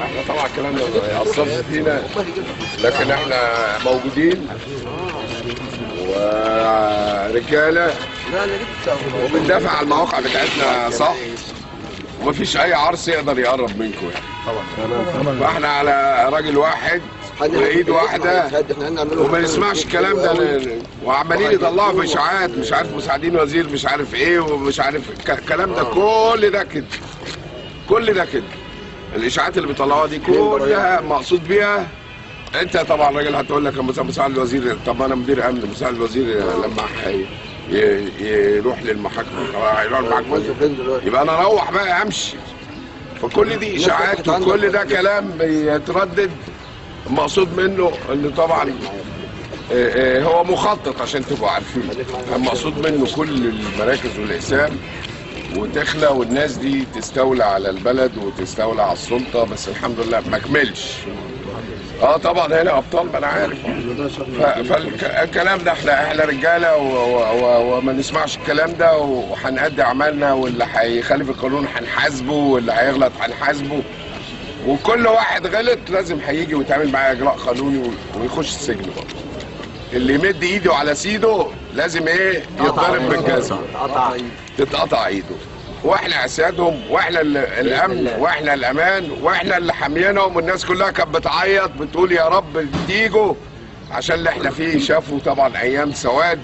احنا طبعا الكلام ده ما يأثرش فينا، لكن احنا موجودين ورجاله وبندافع على المواقع بتاعتنا صح، ومفيش اي عرس يقدر يقرب منكم يعني. طبعا فاحنا على راجل واحد وايد واحده وما نسمعش الكلام ده، وعمالين يطلعوا في اشاعات مش عارف مساعدين وزير مش عارف ايه ومش عارف الكلام ده، كل ده كده، كل ده كده. الاشاعات اللي بيطلعوها دي كلها مقصود بيها. انت طبعا راجل هتقول لك مساعد الوزير، طب انا مدير امن، مساعد الوزير لما يروح للمحاكمه هيروح المحاكمه يبقى انا اروح بقى امشي. فكل دي اشاعات وكل ده كلام بيتردد، المقصود منه ان طبعا هو مخطط عشان تبقوا عارفين. المقصود منه كل المراكز والاقسام وتخلى والناس دي تستولى على البلد وتستولى على السلطه، بس الحمد لله ما كملش. طبعا هنا ابطال ما انا عارف. فالكلام ده احنا رجاله وما نسمعش الكلام ده، وهنأدي اعمالنا، واللي هيخالف القانون هنحاسبه، واللي هيغلط هنحاسبه، وكل واحد غلط لازم هيجي ويتعامل معاه اجراء قانوني ويخش السجن برضه. اللي يمد ايده على سيده لازم ايه؟ يتضرب بالجزمه، تتقطع ايده. واحنا اسيادهم، واحنا الامن، واحنا الامان، واحنا اللي حاميينهم، والناس كلها كانت بتعيط بتقول يا رب تيجوا عشان اللي احنا فيه. شافوا طبعا ايام سواد